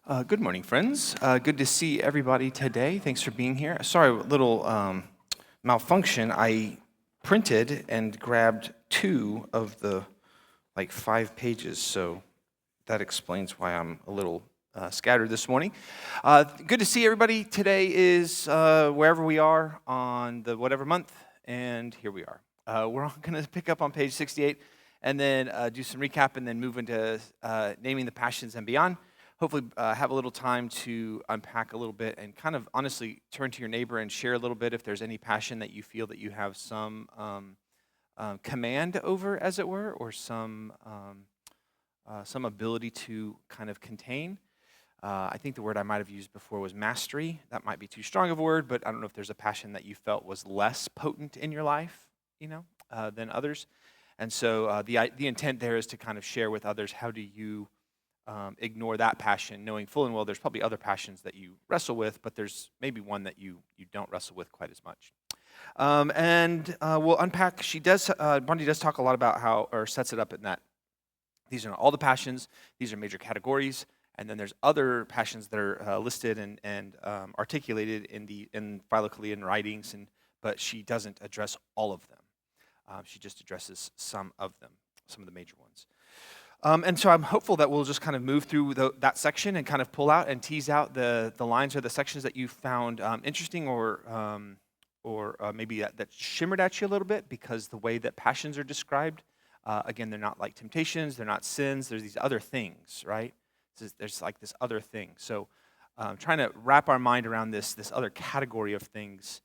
Good morning, friends. Good to see everybody today. Thanks for being here. Sorry, a little malfunction. I printed and grabbed 2 of the 5 pages, so that explains why I'm a little scattered this morning. Good to see everybody. Today is wherever we are on the whatever month, and here we are. We're going to pick up on page 68 and then do some recap and then move into naming the passions and beyond. Hopefully have a little time to unpack a little bit and kind of honestly turn to your neighbor and share a little bit if there's any passion that you feel that you have some command over, as it were, or some ability to kind of contain. I think the word I might have used before was mastery. That might be too strong of a word, but I don't know if there's a passion that you felt was less potent in your life, than others. And so the intent there is to kind of share with others, how do you ignore that passion, knowing full and well there's probably other passions that you wrestle with, but there's maybe one that you don't wrestle with quite as much. And we'll unpack. Bondi does talk a lot about how, or sets it up in that these are not all the passions, these are major categories, and then there's other passions that are listed and articulated in Philokaleian writings, but she doesn't address all of them. She just addresses some of them, some of the major ones. And so I'm hopeful that we'll just kind of move through that section and kind of pull out and tease out the lines or the sections that you found interesting or maybe that shimmered at you a little bit, because the way that passions are described, again, they're not like temptations, they're not sins, there's these other things, right? There's like this other thing. So trying to wrap our mind around this other category of things,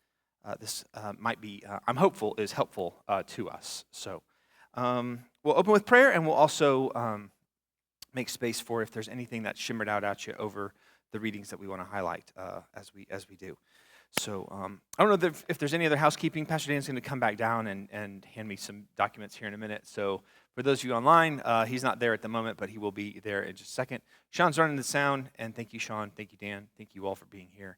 this might be, I'm hopeful, is helpful to us. So we'll open with prayer, and we'll also make space for if there's anything that shimmered out at you over the readings that we want to highlight as we do. So I don't know if there's any other housekeeping. Pastor Dan's going to come back down and hand me some documents here in a minute. So for those of you online, he's not there at the moment, but he will be there in just a second. Sean's running the sound, and thank you, Sean. Thank you, Dan. Thank you all for being here.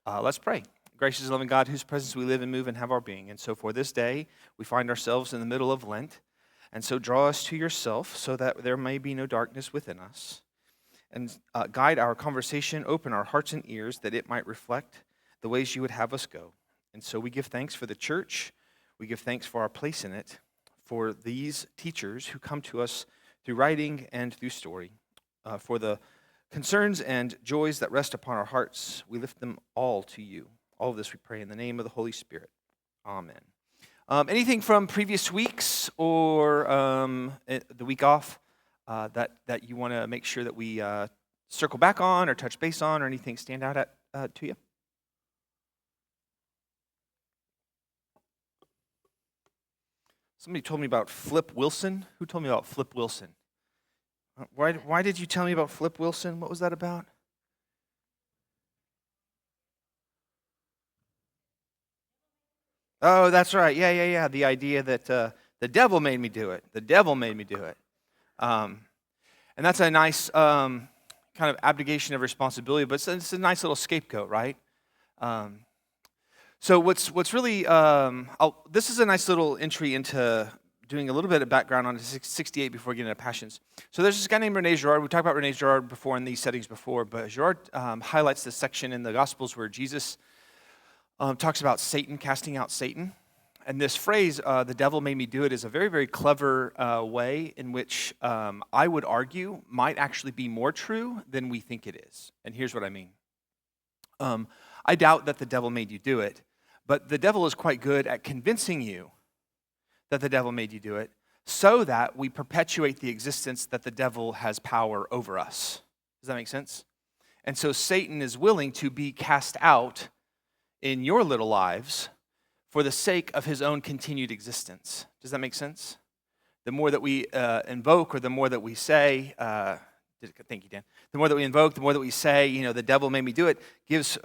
Let's pray. Gracious and loving God, whose presence we live and move and have our being. And so for this day, we find ourselves in the middle of Lent. And so draw us to yourself so that there may be no darkness within us. And guide our conversation, open our hearts and ears that it might reflect the ways you would have us go. And so we give thanks for the church. We give thanks for our place in it, for these teachers who come to us through writing and through story, for the concerns and joys that rest upon our hearts. We lift them all to you. All of this we pray in the name of the Holy Spirit. Amen. Anything from previous weeks or the week off that you want to make sure that we circle back on or touch base on, or anything stand out to you? Somebody told me about Flip Wilson. Who told me about Flip Wilson? Why did you tell me about Flip Wilson? What was that about? Oh, that's right. Yeah. The idea that the devil made me do it. The devil made me do it. And that's a nice kind of abdication of responsibility, but it's a nice little scapegoat, right? So what's really, this is a nice little entry into doing a little bit of background on 68 before getting into passions. So there's this guy named René Girard. We talked about René Girard before in these settings before, but Girard highlights this section in the Gospels where Jesus talks about Satan, casting out Satan. And this phrase, the devil made me do it, is a very, very clever way in which I would argue might actually be more true than we think it is. And here's what I mean. I doubt that the devil made you do it, but the devil is quite good at convincing you that the devil made you do it so that we perpetuate the existence that the devil has power over us. Does that make sense? And so Satan is willing to be cast out in your little lives for the sake of his own continued existence. Does that make sense? The more that we invoke, or the more that we say, thank you, Dan. The more that we invoke, the more that we say, the devil made me do it, gives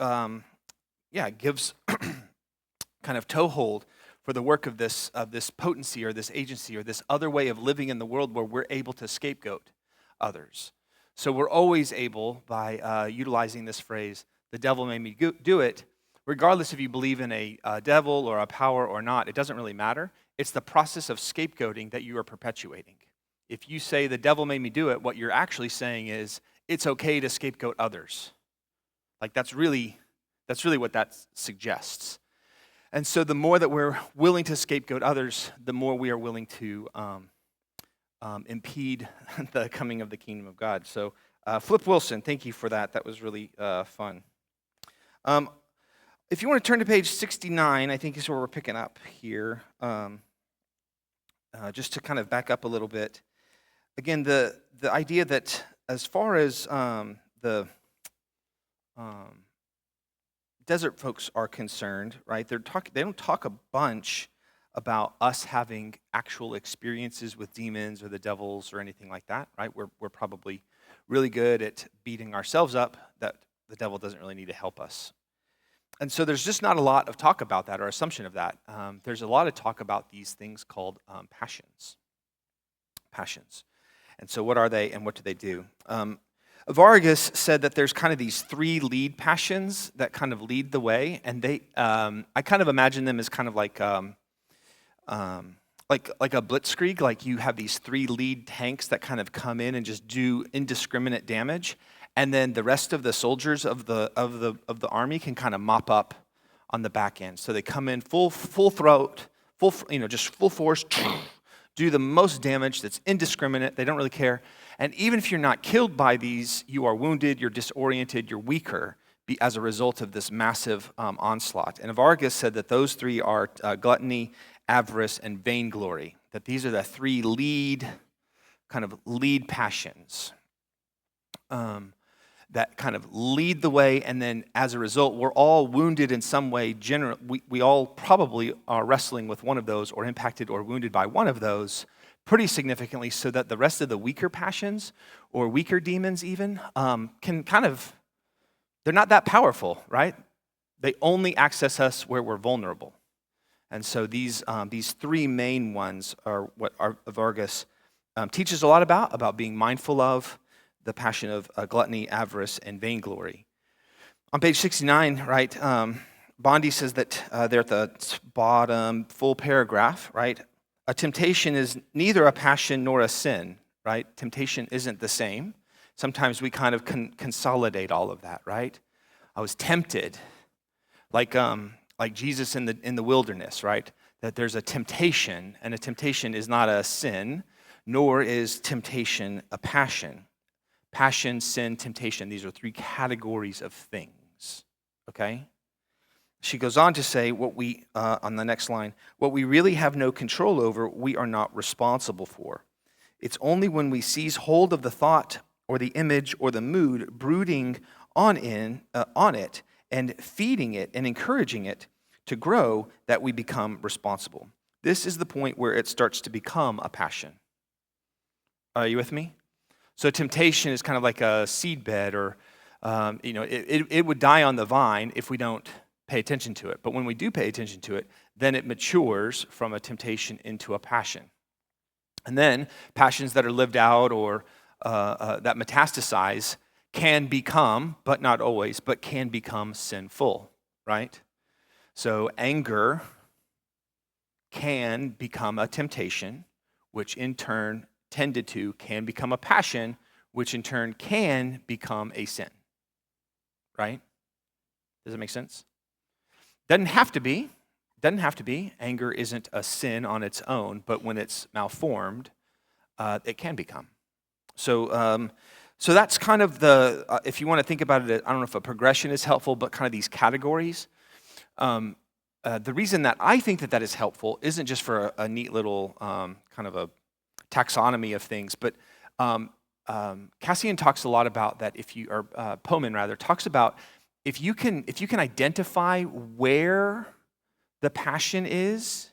kind of toehold for the work of this potency or this agency or this other way of living in the world where we're able to scapegoat others. So we're always able, by utilizing this phrase, the devil made me do it, regardless if you believe in a devil or a power or not, it doesn't really matter. It's the process of scapegoating that you are perpetuating. If you say the devil made me do it, what you're actually saying is it's okay to scapegoat others. Like that's really what that suggests. And so the more that we're willing to scapegoat others, the more we are willing to impede the coming of the kingdom of God. So Flip Wilson, thank you for that. That was really fun. If you want to turn to page 69, I think is where we're picking up here. Just to kind of back up a little bit. Again, the idea that as far as the desert folks are concerned, right? They don't talk a bunch about us having actual experiences with demons or the devils or anything like that, right? We're probably really good at beating ourselves up that the devil doesn't really need to help us. And so there's just not a lot of talk about that or assumption of that. There's a lot of talk about these things called passions. Passions. And so what are they and what do they do? Vargas said that there's kind of these three lead passions that kind of lead the way, and I kind of imagine them as kind of like a blitzkrieg. Like you have these three lead tanks that kind of come in and just do indiscriminate damage, and then the rest of the soldiers of the army can kind of mop up on the back end. So they come in full throat, just full force, do the most damage that's indiscriminate. They don't really care. And even if you're not killed by these, you are wounded, you're disoriented, you're weaker as a result of this massive onslaught. And Vargas said that those three are gluttony, avarice, and vainglory. That these are the three lead passions that kind of lead the way. And then as a result, we're all wounded in some way. We all probably are wrestling with one of those or impacted or wounded by one of those pretty significantly, so that the rest of the weaker passions or weaker demons even can they're not that powerful, right? They only access us where we're vulnerable. And so these three main ones are what Vargas teaches a lot about being mindful of the passion of gluttony, avarice, and vainglory. On page 69, right, Bondi says that they're at the bottom, full paragraph, right? A temptation is neither a passion nor a sin, right? Temptation isn't the same. Sometimes we kind of consolidate all of that, right? I was tempted, like Jesus in the wilderness, right? That there's a temptation, and a temptation is not a sin, nor is temptation a passion. Passion, sin, temptation, these are three categories of things, okay? She goes on to say, on the next line, what we really have no control over, we are not responsible for. It's only when we seize hold of the thought or the image or the mood, brooding on it and feeding it and encouraging it to grow, that we become responsible. This is the point where it starts to become a passion. Are you with me? So temptation is kind of like a seed bed, or it would die on the vine if we don't pay attention to it. But when we do pay attention to it, then it matures from a temptation into a passion. And then passions that are lived out or that metastasize can become, but not always, but can become sinful, right? So anger can become a temptation, which in turn can become a passion, which in turn can become a sin, right? Does that make sense? Doesn't have to be. Anger isn't a sin on its own, but when it's malformed, it can become. So that's kind of if you want to think about it, I don't know if a progression is helpful, but kind of these categories. The reason that I think that is helpful isn't just for a neat little kind of a taxonomy of things, but Cassian talks a lot about that. Poman rather talks about if you can identify where the passion is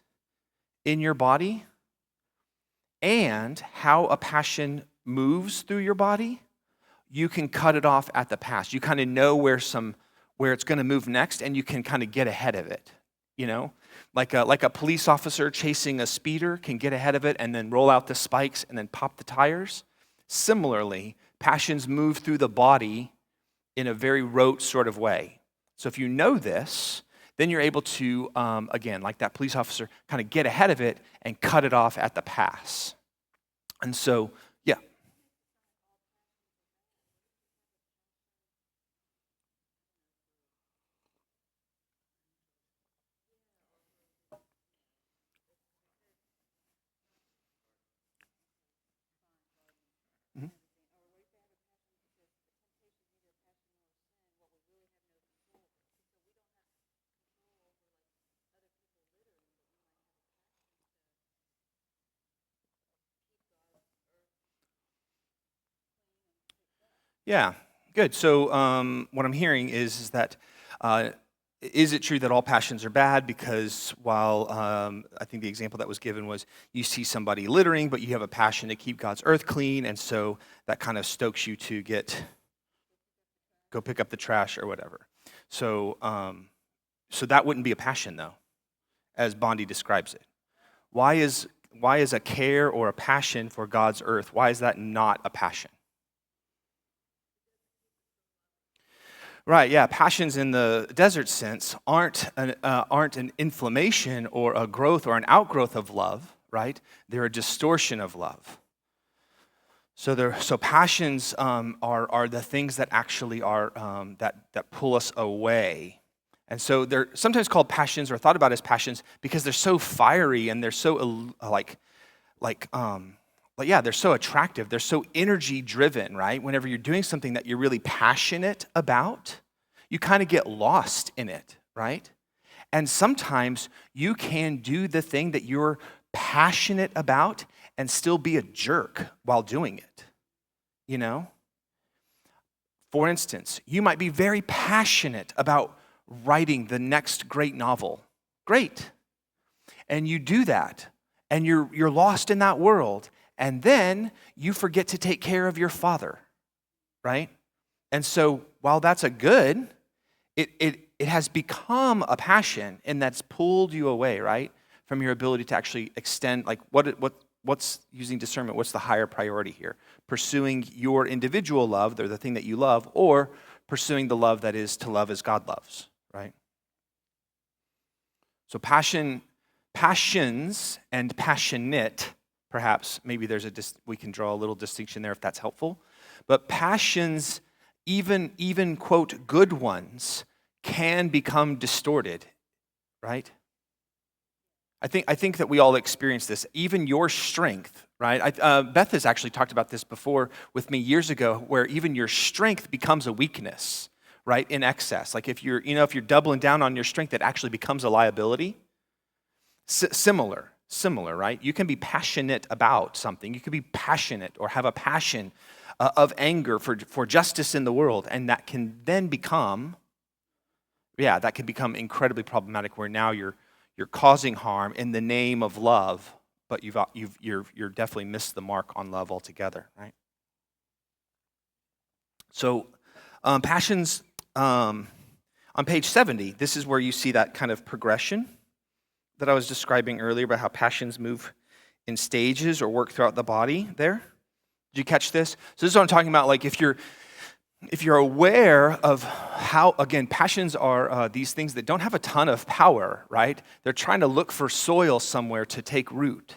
in your body and how a passion moves through your body, you can cut it off at the pass. You kind of know where it's going to move next, and you can kind of get ahead of it. Like a police officer chasing a speeder can get ahead of it and then roll out the spikes and then pop the tires. Similarly, passions move through the body in a very rote sort of way. So if you know this, then you're able to, again, like that police officer, kind of get ahead of it and cut it off at the pass. And so, yeah. Yeah, good. So what I'm hearing is that is it true that all passions are bad? Because while I think the example that was given was you see somebody littering, but you have a passion to keep God's earth clean, and so that kind of stokes you to go pick up the trash or whatever. So so that wouldn't be a passion, though, as Bondi describes it. Why is a care or a passion for God's earth, why is that not a passion? Right, yeah, passions in the desert sense aren't an inflammation or a growth or an outgrowth of love, right? They're a distortion of love. So passions are the things that actually are that pull us away, and so they're sometimes called passions or thought about as passions because they're so fiery and they're so they're so attractive. They're so energy driven, right? Whenever you're doing something that you're really passionate about, you kind of get lost in it, right? And sometimes you can do the thing that you're passionate about and still be a jerk while doing it, you know? For instance, you might be very passionate about writing the next great novel. Great. And you do that, and you're lost in that world. And then you forget to take care of your father, right? And so while that's a good, it has become a passion, and that's pulled you away, right, from your ability to actually extend, like what's using discernment, what's the higher priority here? Pursuing your individual love, or the thing that you love, or pursuing the love that is to love as God loves, right? So passions and passionate, perhaps, maybe we can draw a little distinction there if that's helpful. But passions, even quote, good ones, can become distorted, right? I think that we all experience this. Even your strength, right? Beth has actually talked about this before with me years ago, where even your strength becomes a weakness, right? In excess. Like if you're doubling down on your strength, it actually becomes a liability. Similar, right? You can be passionate about something. You can be passionate or have a passion of anger for justice in the world, and that can then become incredibly problematic, where now you're causing harm in the name of love, but you're definitely missed the mark on love altogether, right? So passions, on page 70, this is where you see that kind of progression that I was describing earlier about how passions move in stages or work throughout the body there. Did you catch this? So this is what I'm talking about. Like if you're aware of how, again, passions are these things that don't have a ton of power, right? They're trying to look for soil somewhere to take root.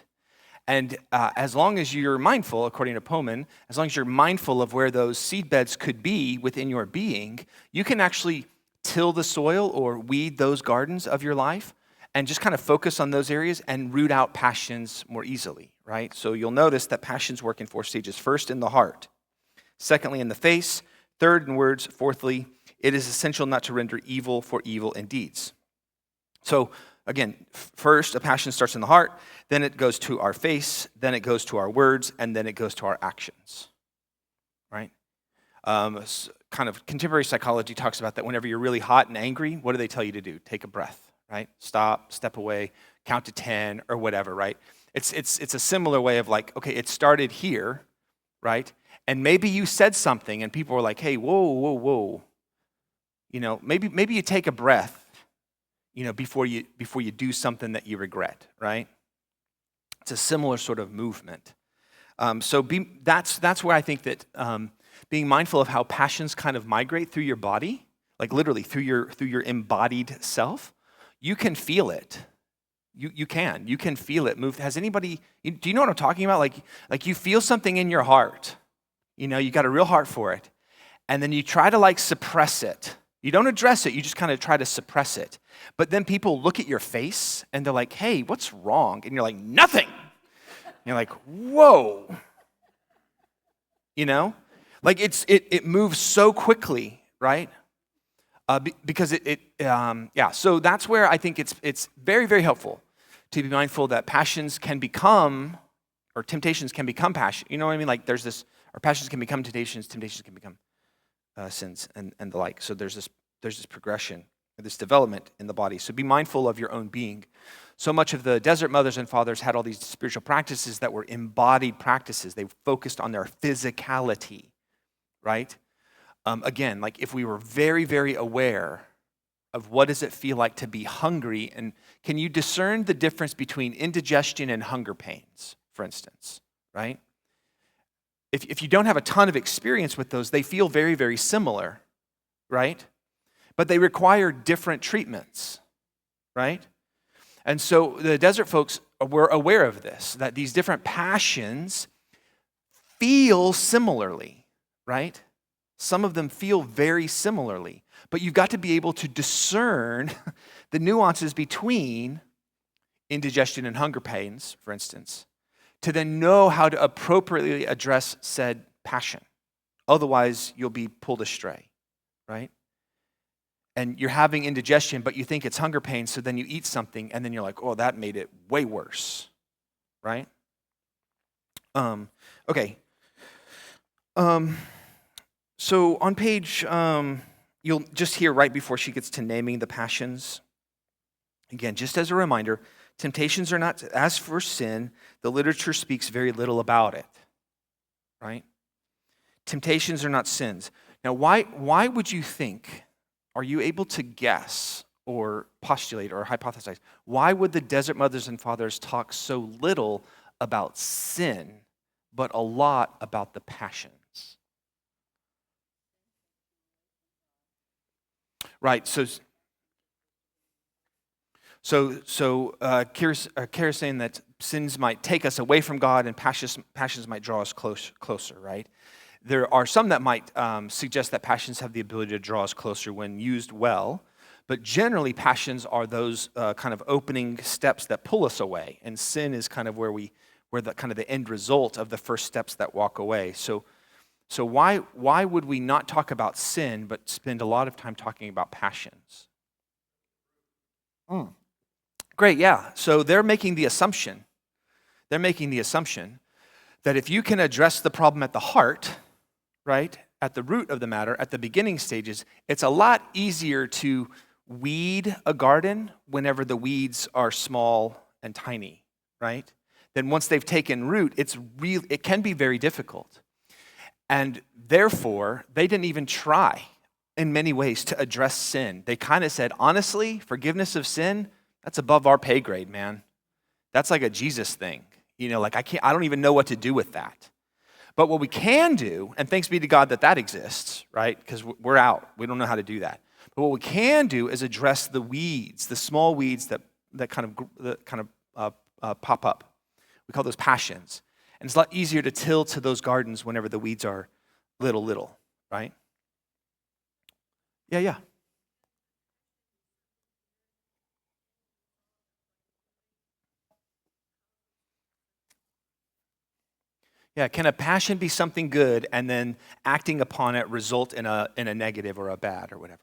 And as long as you're mindful, according to Pullman, as long as you're mindful of where those seed beds could be within your being, you can actually till the soil or weed those gardens of your life and just kind of focus on those areas and root out passions more easily, right? So you'll notice that passions work in 4 stages. First, in the heart. Secondly, in the face. Third, in words. Fourthly, it is essential not to render evil for evil in deeds. So again, first, a passion starts in the heart, then it goes to our face, then it goes to our words, and then it goes to our actions, right? Kind of contemporary psychology talks about that whenever you're really hot and angry, what do they tell you to do? Take a breath, right? Stop, step away, count to 10, or whatever, right? It's a similar way of like, okay, it started here, right? And maybe you said something and people were like, hey, whoa. You know, maybe you take a breath, you know, before you do something that you regret, right? It's a similar sort of movement. That's where I think that being mindful of how passions kind of migrate through your body, like literally through your embodied self, you can feel it. You can feel it move. Has anybody? Do you know what I'm talking about? Like you feel something in your heart. You know, you got a real heart for it, and then you try to like suppress it. You don't address it. You just kind of try to suppress it. But then people look at your face and they're like, "Hey, what's wrong?" And you're like, "Nothing." And you're like, "Whoa." You know, like it moves so quickly, right? Because So that's where I think it's very, very helpful to be mindful that passions can become, or temptations can become passion. You know what I mean? Like there's this, or passions can become temptations, temptations can become sins and the like. So there's this progression, this development in the body. So be mindful of your own being. So much of the desert mothers and fathers had all these spiritual practices that were embodied practices. They focused on their physicality, right? Again, like if we were very, very aware of what does it feel like to be hungry, and can you discern the difference between indigestion and hunger pains, for instance, right? If you don't have a ton of experience with those, they feel very, very similar, right? But they require different treatments, right? And so the desert folks were aware of this, that these different passions feel similarly, right? Some of them feel very similarly, but you've got to be able to discern the nuances between indigestion and hunger pains, for instance, to then know how to appropriately address said passion. Otherwise, you'll be pulled astray, right? And you're having indigestion, but you think it's hunger pains, so then you eat something, and then you're like, oh, that made it way worse, right? Okay. So on page, you'll just hear right before she gets to naming the passions. Again, just as a reminder, temptations are not, as for sin, the literature speaks very little about it, right? Temptations are not sins. Now, why would you think, are you able to guess or postulate or hypothesize, why would the desert mothers and fathers talk so little about sin, but a lot about the passions? Right, Kara's saying that sins might take us away from God and passions might draw us closer, right? There are some that might suggest that passions have the ability to draw us closer when used well, but generally passions are those kind of opening steps that pull us away, and sin is kind of where the kind of the end result of the first steps that walk away. So why would we not talk about sin but spend a lot of time talking about passions? Great, yeah. So they're making the assumption that if you can address the problem at the heart, right, at the root of the matter, at the beginning stages, it's a lot easier to weed a garden whenever the weeds are small and tiny, right? Then once they've taken root, it can be very difficult. And therefore, they didn't even try in many ways to address sin. They kind of said, honestly, forgiveness of sin, that's above our pay grade, man. That's like a Jesus thing. Like I don't even know what to do with that. But what we can do, and thanks be to God that exists, right? Because we're out. We don't know how to do that. But what we can do is address the weeds, the small weeds that kind of pop up. We call those passions. And it's a lot easier to till to those gardens whenever the weeds are little, right? Yeah. Yeah, can a passion be something good and then acting upon it result in a negative or a bad or whatever?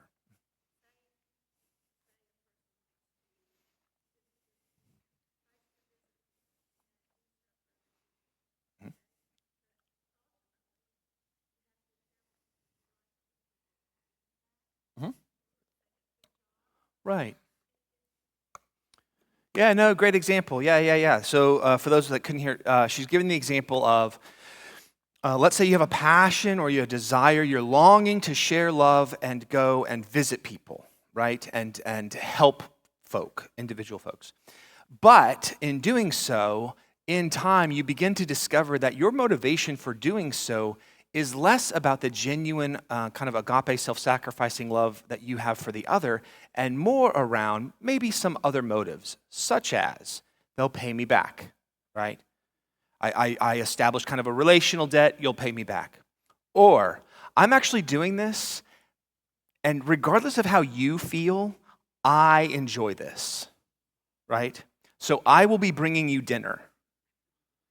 Mm-hmm. Right. Yeah, no, great example. Yeah. So for those that couldn't hear, she's giving the example of, let's say you have a passion or you have a desire, you're longing to share love and go and visit people, right? And help individual folks. But in doing so, in time, you begin to discover that your motivation for doing so is less about the genuine kind of agape self-sacrificing love that you have for the other and more around maybe some other motives, such as they'll pay me back, right? I establish kind of a relational debt, you'll pay me back. Or I'm actually doing this, and regardless of how you feel, I enjoy this, right? So I will be bringing you dinner.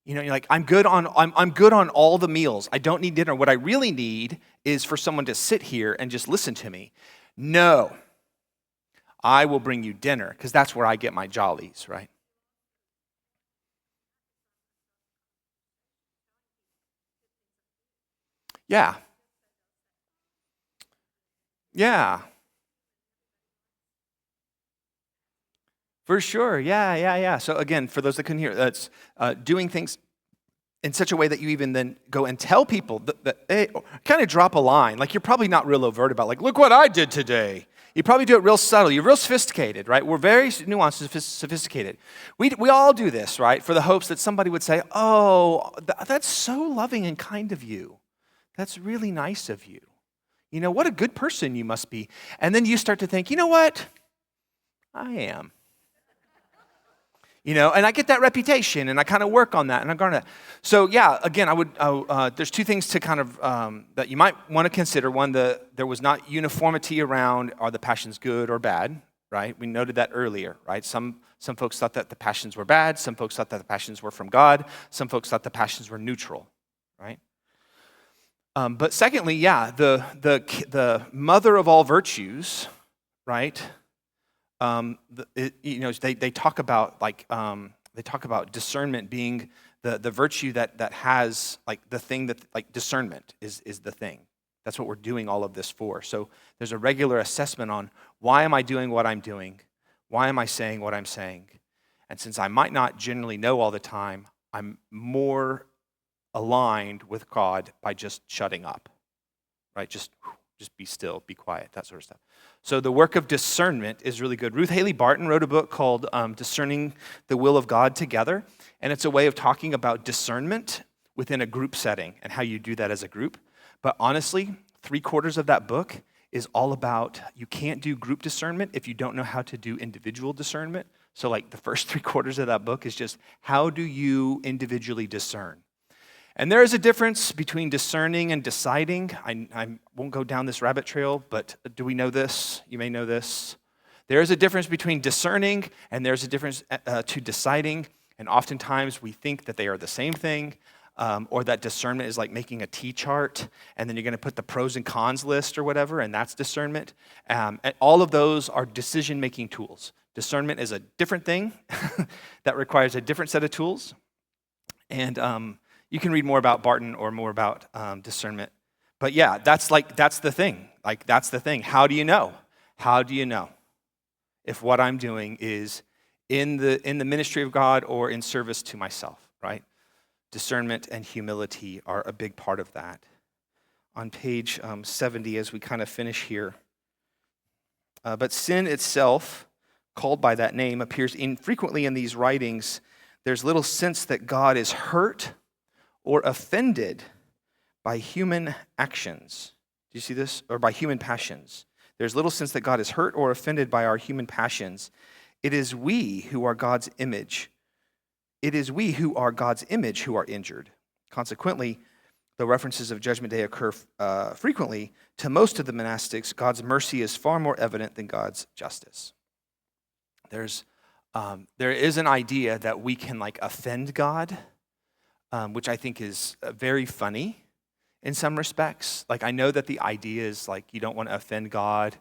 You're like, I'm good on all the meals. I don't need dinner. What I really need is for someone to sit here and just listen to me. No, I will bring you dinner because that's where I get my jollies, right? Yeah. Yeah, for sure. Yeah. So again, for those that couldn't hear, that's doing things in such a way that you even then go and tell people that hey, kind of drop a line. Like you're probably not real overt about like, look what I did today. You probably do it real subtle. You're real sophisticated, right? We're very nuanced and sophisticated. We all do this, right? For the hopes that somebody would say, oh, that's so loving and kind of you. That's really nice of you. You know, what a good person you must be. And then you start to think, you know what? I am. You know, and I get that reputation, and I kind of work on that, and I'm going to. So yeah, again, there's two things to kind of that you might want to consider. One, there was not uniformity around are the passions good or bad, right? We noted that earlier, right? Some folks thought that the passions were bad. Some folks thought that the passions were from God. Some folks thought the passions were neutral, right? But secondly, yeah, the mother of all virtues, right? They talk about discernment being the virtue that has like the thing that like discernment is the thing. That's what we're doing all of this for. So there's a regular assessment on why am I doing what I'm doing? Why am I saying what I'm saying? And since I might not generally know all the time, I'm more aligned with God by just shutting up, right? Just be still, be quiet, that sort of stuff. So the work of discernment is really good. Ruth Haley Barton wrote a book called Discerning the Will of God Together, and it's a way of talking about discernment within a group setting and how you do that as a group. But honestly, 3/4 of that book is all about you can't do group discernment if you don't know how to do individual discernment. So like the first 3/4 of that book is just how do you individually discern? And there is a difference between discerning and deciding. I won't go down this rabbit trail, but do we know this? You may know this. There is a difference between discerning and there's a difference to deciding. And oftentimes we think that they are the same thing, or that discernment is like making a T-chart, and then you're going to put the pros and cons list or whatever, and that's discernment. And all of those are decision-making tools. Discernment is a different thing that requires a different set of tools. And you can read more about Barton or more about discernment. But yeah, that's the thing. Like, that's the thing. How do you know? How do you know if what I'm doing is in the ministry of God or in service to myself, right? Discernment and humility are a big part of that. On page 70, as we kind of finish here, but sin itself, called by that name, appears infrequently in these writings. There's little sense that God is hurt or offended by human actions. Do you see this? Or by human passions. There's little sense that God is hurt or offended by our human passions. It is we who are God's image. It is we who are God's image who are injured. Consequently, the references of Judgment Day occur frequently. To most of the monastics, God's mercy is far more evident than God's justice. There is an idea that we can like offend God, which I think is very funny in some respects. Like, I know that the idea is like you don't want to offend God,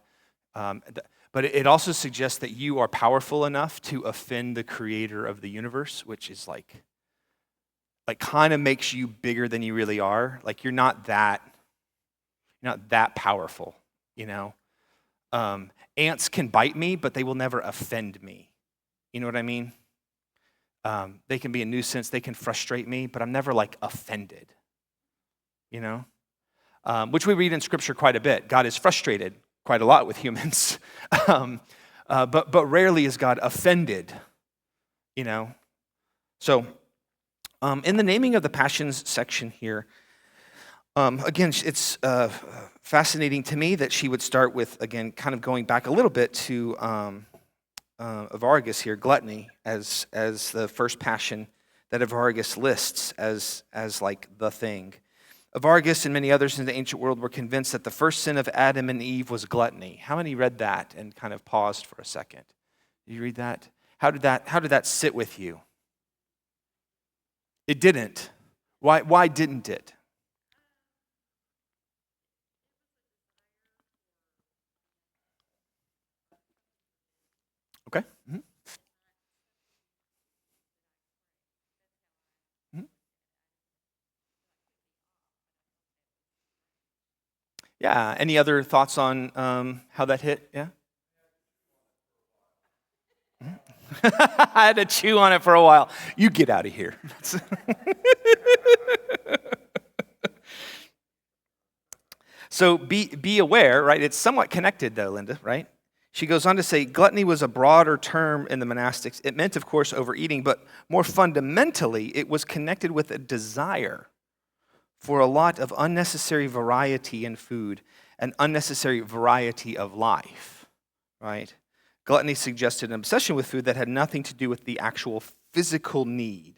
but it also suggests that you are powerful enough to offend the creator of the universe, which is like kind of makes you bigger than you really are. Like, you're not that powerful, you know? Ants can bite me, but they will never offend me. You know what I mean? They can be a nuisance, they can frustrate me, but I'm never like offended, you know? Which we read in Scripture quite a bit. God is frustrated quite a lot with humans, but rarely is God offended, you know? So, in the naming of the passions section here, again, it's fascinating to me that she would start with, again, kind of going back a little bit to Avargus here, gluttony, as the first passion that Avargus lists as like the thing. Avargus and many others in the ancient world were convinced that the first sin of Adam and Eve was gluttony. How many read that and kind of paused for a second? Did you read that? How did that sit with you? It didn't. Why didn't it? Okay. Mm-hmm. Yeah, any other thoughts on how that hit? Yeah? I had to chew on it for a while. You get out of here. So be aware, right? It's somewhat connected though, Linda, right? She goes on to say gluttony was a broader term in the monastics. It meant, of course, overeating, but more fundamentally, it was connected with a desire for a lot of unnecessary variety in food and unnecessary variety of life, right? Gluttony suggested an obsession with food that had nothing to do with the actual physical need.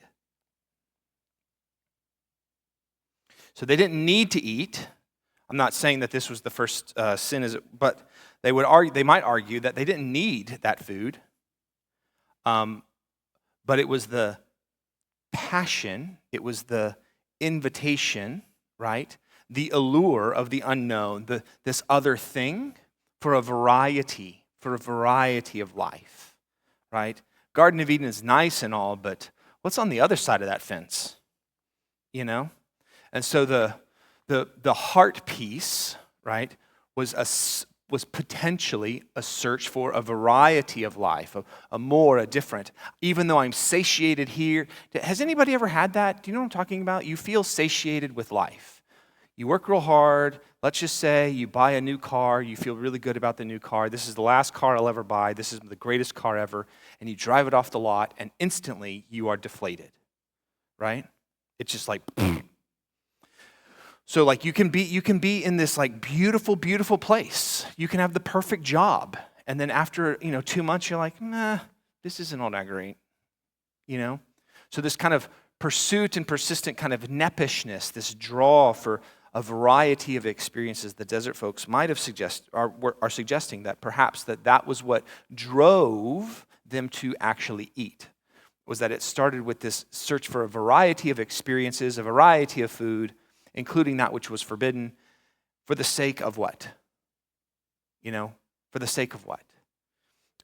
So they didn't need to eat. I'm not saying that this was the first sin, but they might argue that they didn't need that food, but it was the passion, it was the invitation, right? The allure of the unknown, this other thing for a variety of life, right? Garden of Eden is nice and all, but what's on the other side of that fence? You know? And so the heart piece, right, was potentially a search for a variety of life, a different. Even though I'm satiated here, has anybody ever had that? Do you know what I'm talking about? You feel satiated with life. You work real hard. Let's just say you buy a new car. You feel really good about the new car. This is the last car I'll ever buy. This is the greatest car ever. And you drive it off the lot, and instantly you are deflated, right? It's just like, so like you can be in this like beautiful, beautiful place. You can have the perfect job. And then after, 2 months, you're like, nah, this isn't all that great, So this kind of pursuit and persistent kind of neppishness, this draw for a variety of experiences, the desert folks might have are suggesting that perhaps that was what drove them to actually eat, was that it started with this search for a variety of experiences, a variety of food, including that which was forbidden, for the sake of what? For the sake of what?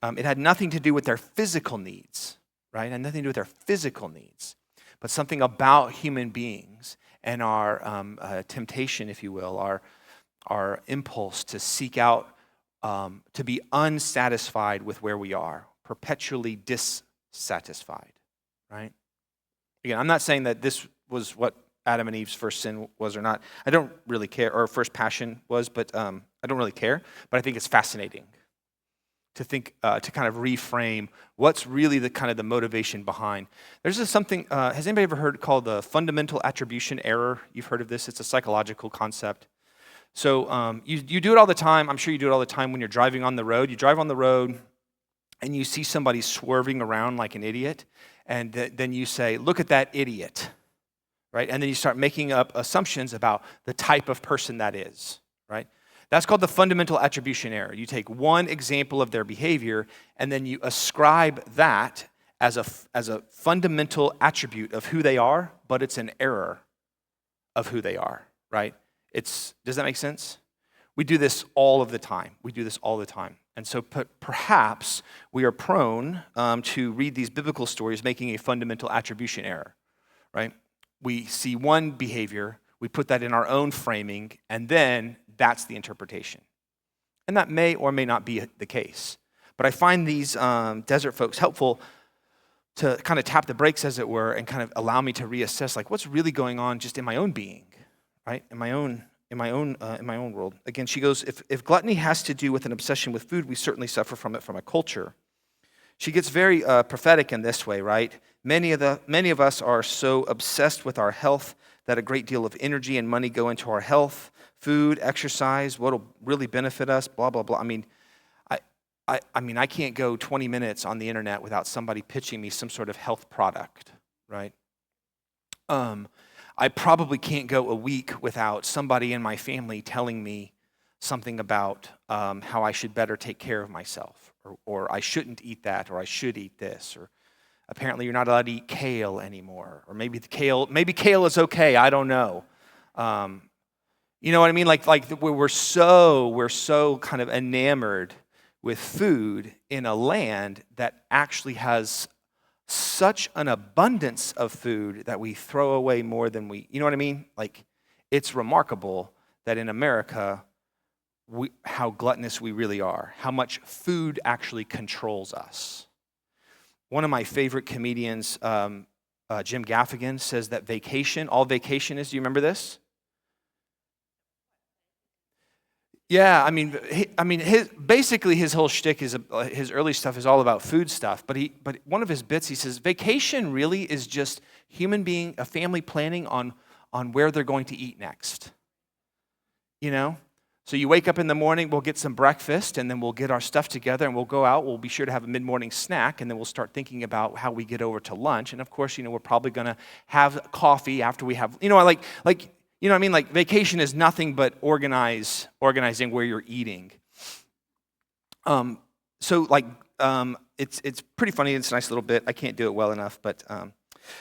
It had nothing to do with their physical needs, right? It had nothing to do with their physical needs, but something about human beings and our temptation, if you will, our impulse to seek out, to be unsatisfied with where we are, perpetually dissatisfied, right? Again, I'm not saying that this was what Adam and Eve's first sin was or not. I don't really care, or first passion was, but I don't really care. But I think it's fascinating to think, to kind of reframe what's really the kind of the motivation behind. There's something, has anybody ever heard called the fundamental attribution error? You've heard of this? It's a psychological concept. So you do it all the time. I'm sure you do it all the time when you're driving on the road. You drive on the road and you see somebody swerving around like an idiot, and then you say, look at that idiot. Right? And then you start making up assumptions about the type of person that is, right? That's called the fundamental attribution error. You take one example of their behavior, and then you ascribe that as a fundamental attribute of who they are, but it's an error of who they are, right? Does that make sense? We do this all of the time. And so perhaps we are prone to read these biblical stories making a fundamental attribution error, right? We see one behavior, we put that in our own framing, and then that's the interpretation. And that may or may not be the case. But I find these desert folks helpful to kind of tap the brakes, as it were, and kind of allow me to reassess, like, what's really going on just in my own being, right? In my own world. Again, she goes, if gluttony has to do with an obsession with food, we certainly suffer from it from a culture. She gets very prophetic in this way, right? Many of us are so obsessed with our health that a great deal of energy and money go into our health, food, exercise, what'll really benefit us, blah, blah, blah. I mean, I can't go 20 minutes on the internet without somebody pitching me some sort of health product, right? I probably can't go a week without somebody in my family telling me something about how I should better take care of myself, or I shouldn't eat that, or I should eat this, or apparently you're not allowed to eat kale anymore, or maybe kale is okay, I don't know. You know what I mean? Like we're so kind of enamored with food in a land that actually has such an abundance of food that we throw away more than you know what I mean? Like, it's remarkable that in America, how gluttonous we really are, how much food actually controls us. One of my favorite comedians, Jim Gaffigan, says that all vacation is, do you remember this? Yeah, basically his whole shtick is his early stuff is all about food stuff. But one of his bits, he says, vacation really is just a family planning on where they're going to eat next. You know, so you wake up in the morning, we'll get some breakfast, and then we'll get our stuff together, and we'll go out. We'll be sure to have a mid-morning snack, and then we'll start thinking about how we get over to lunch. And of course, we're probably going to have coffee after we have, like vacation is nothing but organizing where you're eating. So it's pretty funny. It's a nice little bit. I can't do it well enough, but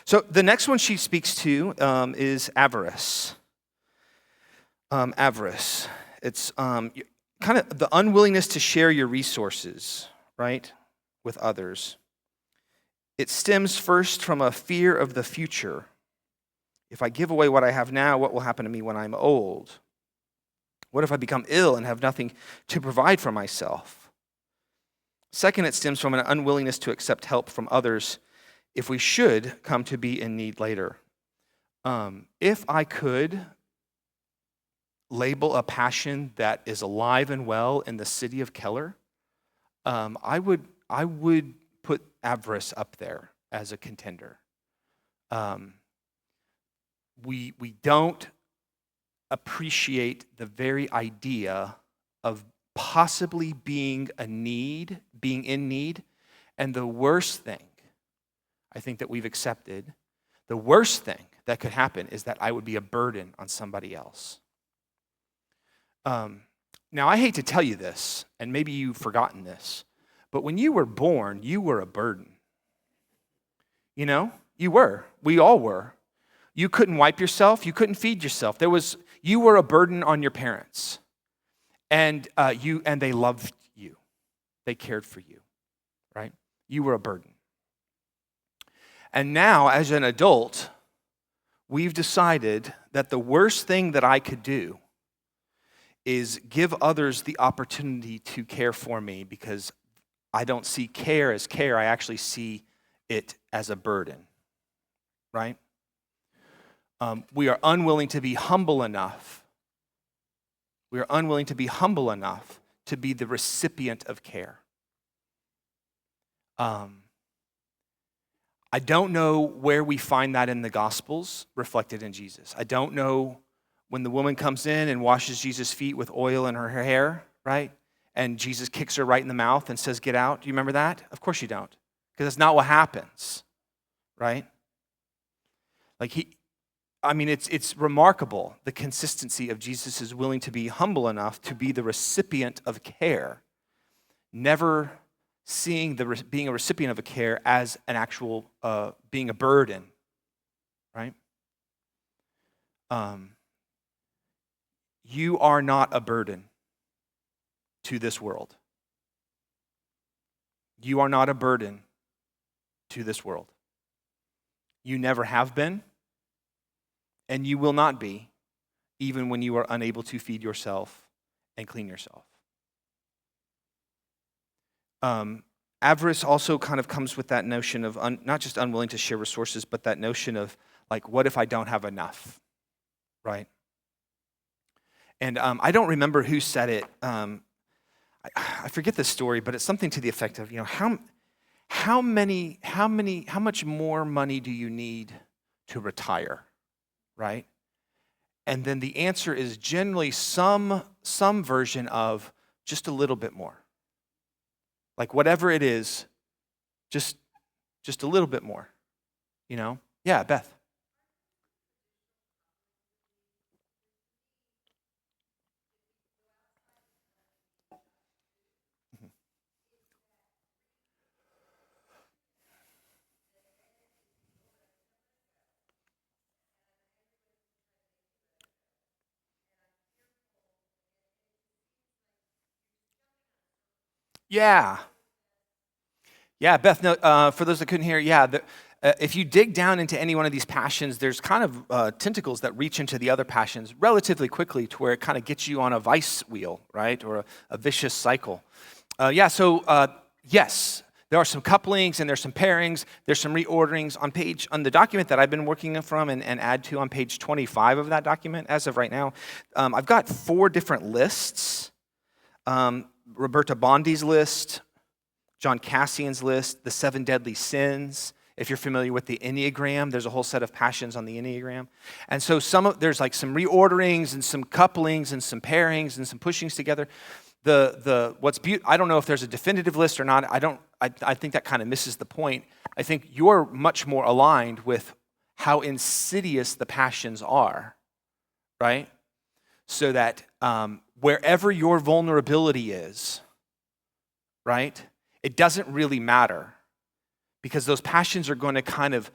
so the next one she speaks to is avarice. Avarice. It's kind of the unwillingness to share your resources, right, with others. It stems first from a fear of the future. If I give away what I have now, what will happen to me when I'm old? What if I become ill and have nothing to provide for myself? Second, it stems from an unwillingness to accept help from others if we should come to be in need later. If I could label a passion that is alive and well in the city of Keller, I would put avarice up there as a contender. We don't appreciate the very idea of possibly being in need, and the worst thing I think that we've accepted, the worst thing that could happen is that I would be a burden on somebody else. Now, I hate to tell you this, and maybe you've forgotten this, but when you were born, you were a burden. You were. We all were. You couldn't wipe yourself. You couldn't feed yourself. You were a burden on your parents, and they loved you. They cared for you, right? You were a burden. And now, as an adult, we've decided that the worst thing that I could do is give others the opportunity to care for me, because I don't see care as care. I actually see it as a burden, right? We are unwilling to be humble enough. We are unwilling to be humble enough to be the recipient of care. I don't know where we find that in the Gospels reflected in Jesus. I don't know when the woman comes in and washes Jesus' feet with oil in her hair, right? And Jesus kicks her right in the mouth and says, "Get out." Do you remember that? Of course you don't, because that's not what happens, right? It's remarkable, the consistency of Jesus is willing to be humble enough to be the recipient of care, never seeing being a recipient of a care as an actual being a burden, right? You are not a burden to this world. You are not a burden to this world. You never have been, and you will not be, even when you are unable to feed yourself and clean yourself. Avarice also kind of comes with that notion of not just unwilling to share resources, but that notion of, like, what if I don't have enough, right? And I don't remember who said it. I forget the story, but it's something to the effect of, how much more money do you need to retire, right? And then the answer is generally some version of just a little bit more. Like whatever it is, just a little bit more, Yeah, Beth. Yeah. Yeah, Beth, no, for those that couldn't hear, if you dig down into any one of these passions, there's kind of tentacles that reach into the other passions relatively quickly to where it kind of gets you on a vice wheel, right? Or a vicious cycle. Yes, there are some couplings and there's some pairings. There's some reorderings on the document that I've been working from and add to on page 25 of that document as of right now. I've got 4 different lists. Roberta Bondi's list, John Cassian's list, the 7 deadly sins. If you're familiar with the Enneagram, there's a whole set of passions on the Enneagram. And so there's like some reorderings and some couplings and some pairings and some pushings together. I don't know if there's a definitive list or not. I think that kind of misses the point. I think you're much more aligned with how insidious the passions are, right? So that wherever your vulnerability is, right, it doesn't really matter because those passions are going to kind of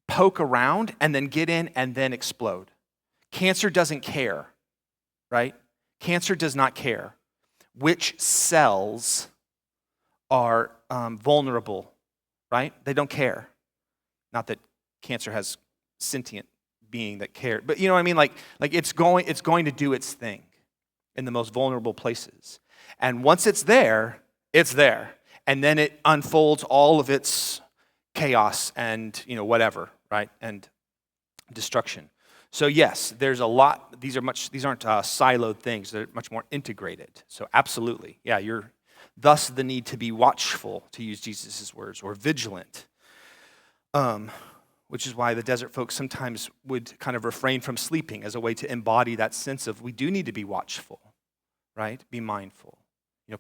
poke around and then get in and then explode. Cancer doesn't care, right? Cancer does not care which cells are vulnerable, right? They don't care. Not that cancer has sentient being that cares, but you know what I mean? Like it's going to do its thing in the most vulnerable places. And once it's there, and then it unfolds all of its chaos and whatever, right? And destruction. So yes, there's a lot. These aren't siloed things. They're much more integrated. So absolutely, yeah. Thus the need to be watchful, to use Jesus' words, or vigilant. Which is why the desert folks sometimes would kind of refrain from sleeping as a way to embody that sense of we do need to be watchful, right? Be mindful,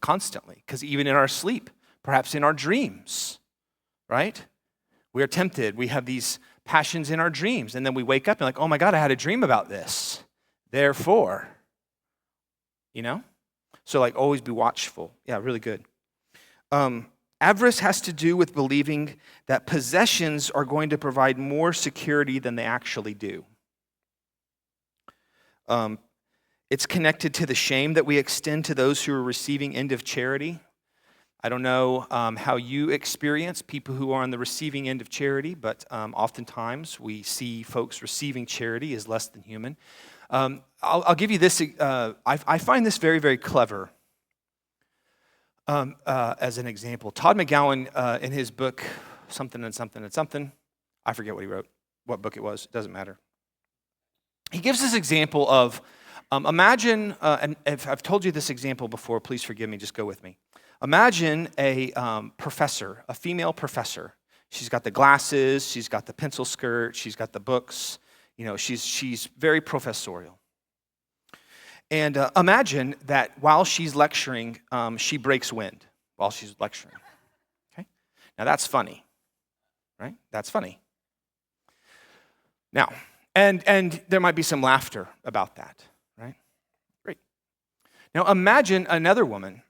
constantly. Because even in our sleep, perhaps in our dreams, right? We are tempted. We have these passions in our dreams. And then we wake up and like, oh my God, I had a dream about this. Therefore, So like always be watchful. Yeah, really good. Avarice has to do with believing that possessions are going to provide more security than they actually do. It's connected to the shame that we extend to those who are receiving end of charity. I don't know how you experience people who are on the receiving end of charity, but oftentimes we see folks receiving charity as less than human. I'll give you this. I find this very, very clever as an example. Todd McGowan, in his book, Something and Something and Something, I forget what he wrote, what book it was, it doesn't matter. He gives this example of, imagine, and if I've told you this example before, please forgive me, just go with me. Imagine a professor, a female professor. She's got the glasses, she's got the pencil skirt, she's got the books, she's very professorial. And imagine that while she's lecturing, she breaks wind while she's lecturing. Okay? Now that's funny, right? That's funny. Now, and there might be some laughter about that, right? Great. Now imagine another woman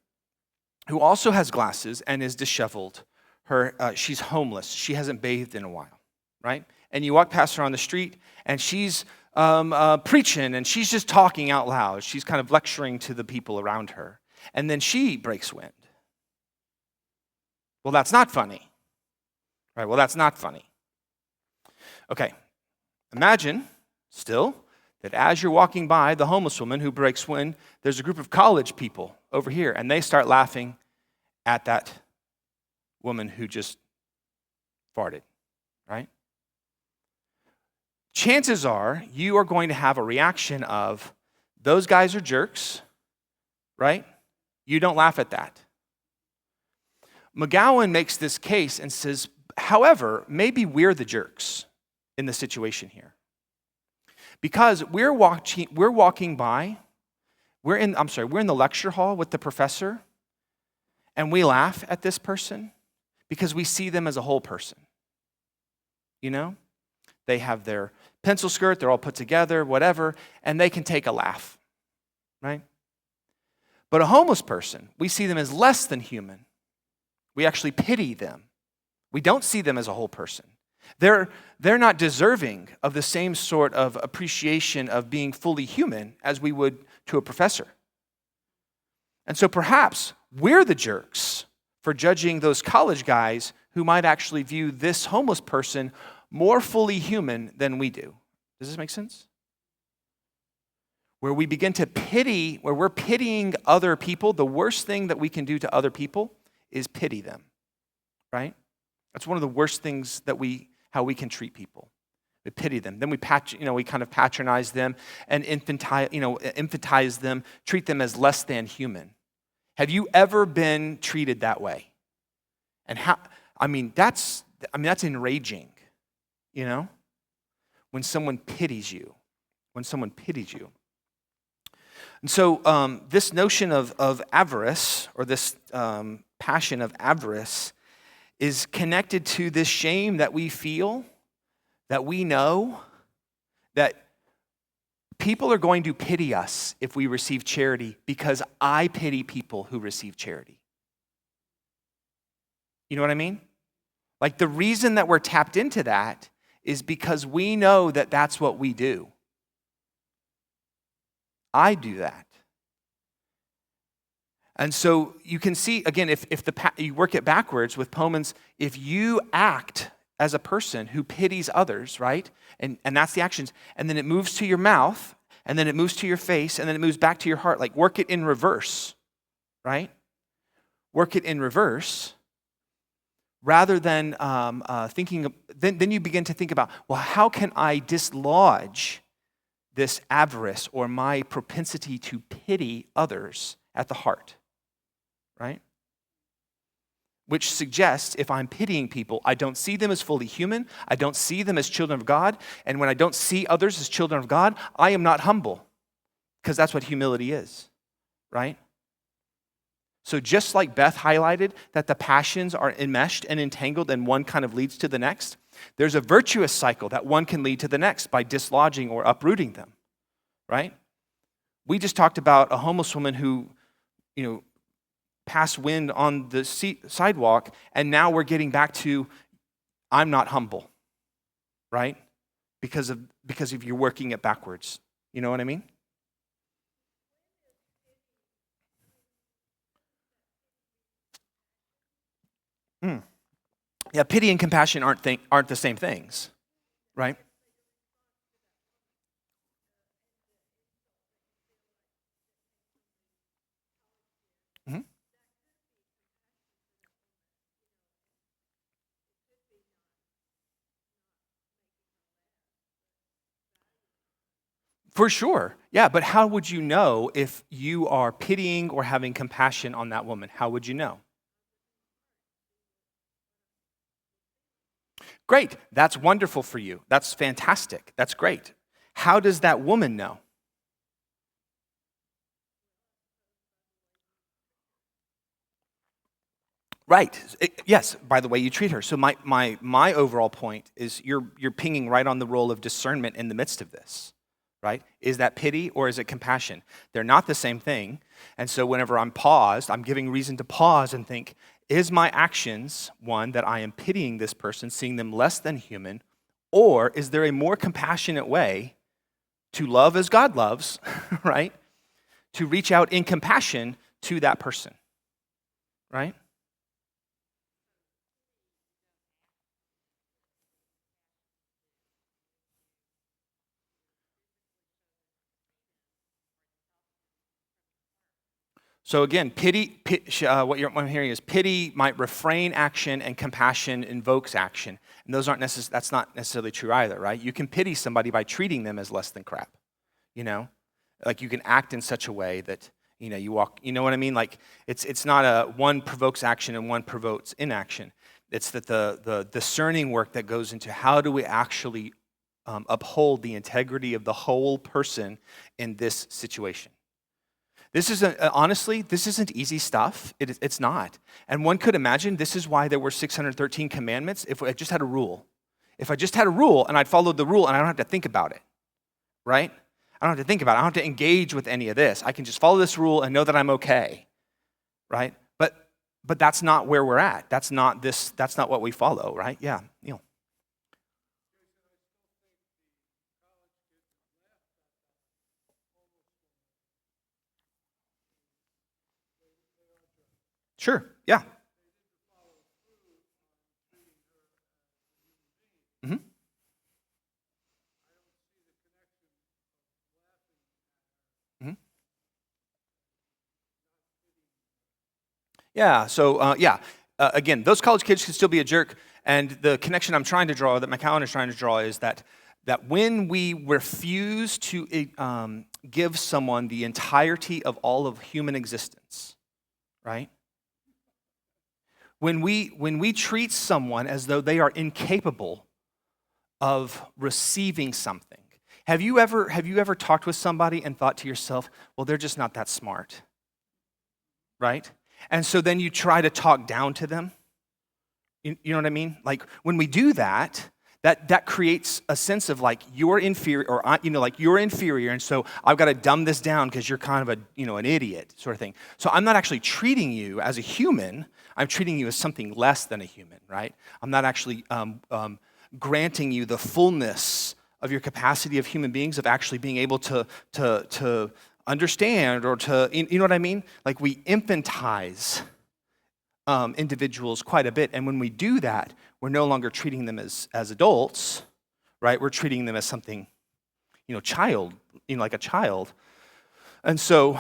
who also has glasses and is disheveled. She's homeless. She hasn't bathed in a while, right? And you walk past her on the street, and she's preaching, and she's just talking out loud. She's kind of lecturing to the people around her. And then she breaks wind. Well, that's not funny. Right? Well, that's not funny. Okay. Imagine, still, that as you're walking by the homeless woman who breaks wind, there's a group of college people over here, and they start laughing at that woman who just farted, right? Chances are you are going to have a reaction of, those guys are jerks, right? You don't laugh at that. McGowan makes this case and says, however, maybe we're the jerks in the situation here. Because we're walking by, we're in the lecture hall with the professor, and we laugh at this person because we see them as a whole person. They have their pencil skirt, they're all put together, whatever, and they can take a laugh, right? But a homeless person, we see them as less than human. We actually pity them. We don't see them as a whole person. They're not deserving of the same sort of appreciation of being fully human as we would to a professor. And so perhaps we're the jerks for judging those college guys who might actually view this homeless person more fully human than we do. Does this make sense? Where we begin to pity, where we're pitying other people, the worst thing that we can do to other people is pity them, right? That's one of the worst things that how we can treat people. We pity them. Then we kind of patronize them and infantilize them, treat them as less than human. Have you ever been treated that way? And that's enraging, when someone pities you. And so this notion of avarice, or this passion of avarice, is connected to this shame that we feel, that we know that people are going to pity us if we receive charity, because I pity people who receive charity. You know what I mean? Like, the reason that we're tapped into that is because we know that that's what we do. I do that. And so you can see, again, if you work it backwards with Pohman's, if you act as a person who pities others, right? And that's the actions. And then it moves to your mouth, and then it moves to your face, and then it moves back to your heart. Like, work it in reverse, right? Work it in reverse. Rather than then you begin to think about, well, how can I dislodge this avarice or my propensity to pity others at the heart, right? Which suggests, if I'm pitying people, I don't see them as fully human, I don't see them as children of God, and when I don't see others as children of God, I am not humble, because that's what humility is, right? So just like Beth highlighted that the passions are enmeshed and entangled and one kind of leads to the next, there's a virtuous cycle that one can lead to the next by dislodging or uprooting them, right? We just talked about a homeless woman who, passed wind on the sidewalk, and now we're getting back to, I'm not humble, right? Because of you're working it backwards. You know what I mean? Yeah, pity and compassion aren't the same things, right? Mm-hmm. For sure. Yeah, but how would you know if you are pitying or having compassion on that woman? How would you know? Great. That's wonderful for you. That's fantastic. That's great. How does that woman know? Right. Yes, by the way you treat her. So my overall point is you're pinging right on the role of discernment in the midst of this, right? Is that pity or is it compassion? They're not the same thing. And so whenever I'm paused, I'm giving reason to pause and think, is my actions one that I am pitying this person, seeing them less than human, or is there a more compassionate way to love as God loves, right? To reach out in compassion to that person, right? So again, what I'm hearing is pity might refrain action and compassion invokes action. And that's not necessarily true either, right? You can pity somebody by treating them as less than crap, Like you can act in such a way that, you walk, you know what I mean? Like it's not a one provokes action and one provokes inaction. It's that the discerning work that goes into how do we actually uphold the integrity of the whole person in this situation. This isn't easy stuff. It's not. And one could imagine this is why there were 613 commandments if I just had a rule. If I just had a rule and I'd followed the rule and I don't have to think about it, right? I don't have to think about it. I don't have to engage with any of this. I can just follow this rule and know that I'm okay, right? But that's not where we're at. That's not what we follow, right? Yeah, Neil. Sure, yeah. Yeah, so again, those college kids can still be a jerk, and the connection I'm trying to draw, that my calendar is trying to draw, is that when we refuse to give someone the entirety of all of human existence, right? When we treat someone as though they are incapable of receiving something. Have you ever talked with somebody and thought to yourself, well, they're just not that smart, right? And so then you try to talk down to them. You know what I mean? Like when we do that, that creates a sense of like you're inferior, or like you're inferior, and so I've got to dumb this down because you're kind of an idiot sort of thing. So I'm not actually treating you as a human. I'm treating you as something less than a human, right? I'm not actually granting you the fullness of your capacity of human beings, of actually being able to understand, or to, you know what I mean? Like we infantize individuals quite a bit, and when we do that, we're no longer treating them as adults, right? We're treating them as something, child, like a child. And so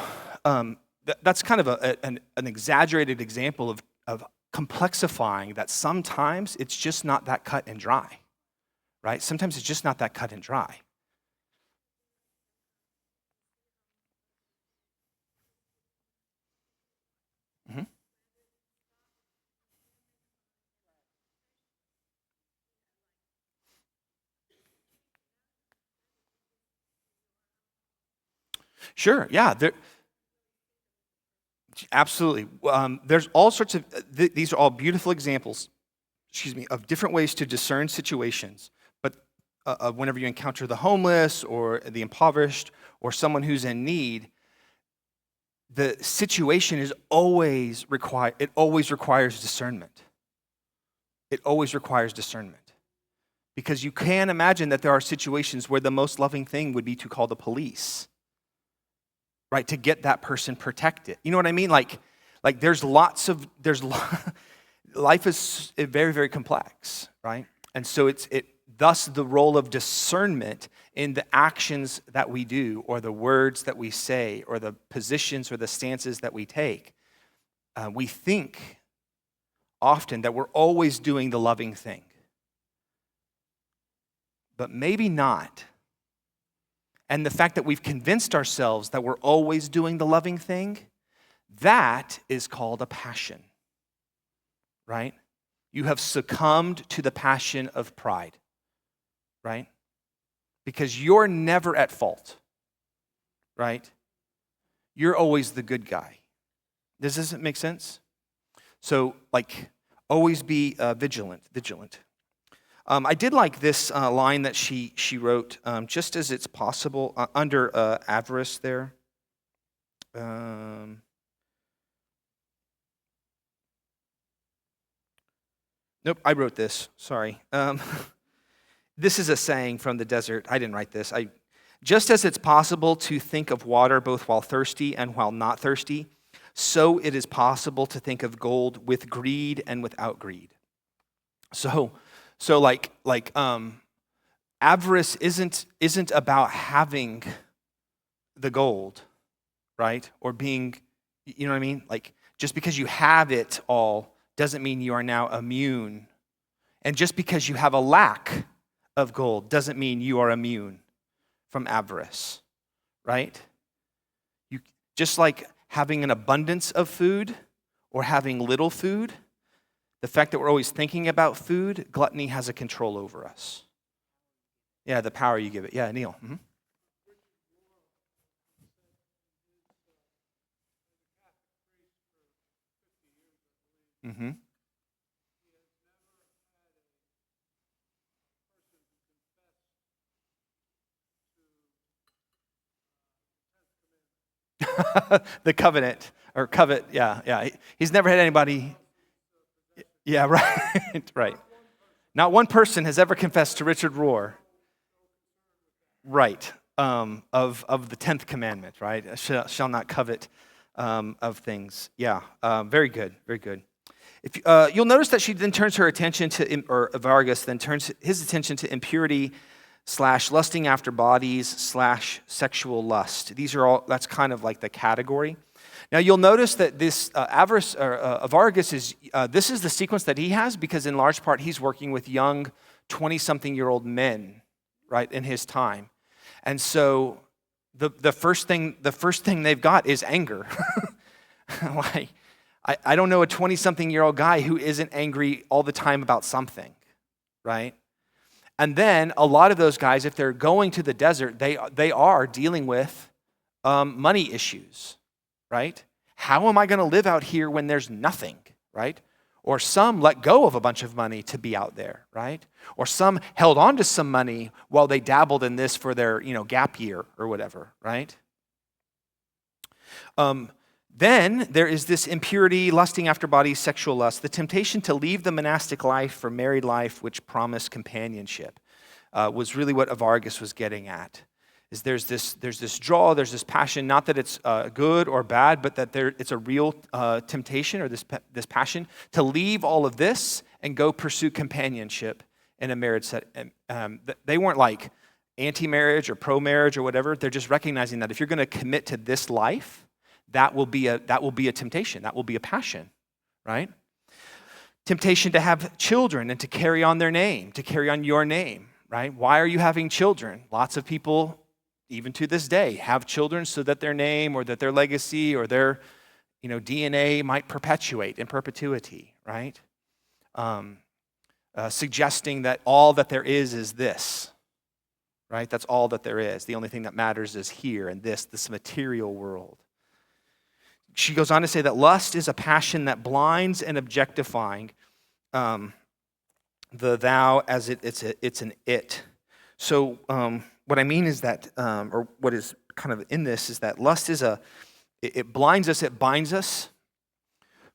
that's kind of an exaggerated example of complexifying that sometimes it's just not that cut and dry, right? Sometimes it's just not that cut and dry. Mm-hmm. Sure, yeah, absolutely. There's all sorts of, these are all beautiful examples, of different ways to discern situations. But whenever you encounter the homeless or the impoverished or someone who's in need, the situation is always required. It always requires discernment. It always requires discernment. Because you can imagine that there are situations where the most loving thing would be to call the police, right, to get that person protected. You know what I mean? Like life is very, very complex, right? And so thus the role of discernment in the actions that we do, or the words that we say, or the positions or the stances that we take. We think often that we're always doing the loving thing, but maybe not. And the fact that we've convinced ourselves that we're always doing the loving thing, that is called a passion, right? You have succumbed to the passion of pride, right? Because you're never at fault, right? You're always the good guy. Does this make sense? So, always be vigilant. I did like this line that she wrote, just as it's possible, under avarice there. Nope, I wrote this. Sorry. This is a saying from the desert. I didn't write this. Just as it's possible to think of water both while thirsty and while not thirsty, so it is possible to think of gold with greed and without greed. So avarice isn't about having the gold, right? Or being, you know what I mean? Like, just because you have it all doesn't mean you are now immune. And just because you have a lack of gold doesn't mean you are immune from avarice, right? Just like having an abundance of food or having little food, the fact that we're always thinking about food, gluttony has a control over us. Yeah, the power you give it. Yeah, Neil. Mm-hmm. Mm-hmm. The covenant, or covet, yeah. He's never had anybody. Yeah, right, right. Not one person has ever confessed to Richard Rohr, right, of the 10th commandment, right? Shall not covet of things. Yeah, very good, very good. If you'll notice that she then turns her attention to, or Vargas then turns his attention to impurity, slash lusting after bodies slash sexual lust. These are all, that's kind of like the category. Now you'll notice that this avarice is, this is the sequence that he has because in large part he's working with young 20-something-year-old men, right, in his time. And so the first thing they've got is anger. Like, I don't know a 20-something-year-old guy who isn't angry all the time about something, right? And then a lot of those guys, if they're going to the desert, they are dealing with money issues, right? How am I going to live out here when there's nothing, right? Or some let go of a bunch of money to be out there, right? Or some held on to some money while they dabbled in this for their, gap year or whatever, right? Then there is this impurity, lusting after bodies, sexual lust, the temptation to leave the monastic life for married life, which promised companionship, was really what Avargus was getting at. Is there's this draw, there's this passion, not that it's good or bad, but that it's a real temptation or this passion to leave all of this and go pursue companionship in a marriage set. They weren't like anti-marriage or pro-marriage or whatever. They're just recognizing that if you're going to commit to this life, that will be a temptation. That will be a passion, right? Temptation to have children and to carry on their name, to carry on your name, right? Why are you having children? Lots of people, even to this day, have children so that their name or that their legacy or their DNA might perpetuate in perpetuity, right? Suggesting that all that there is this, right? That's all that there is. The only thing that matters is here and this material world. She goes on to say that lust is a passion that blinds and objectifying the thou as it's an it. So what I mean is that, or what is kind of in this is that lust is it blinds us, it binds us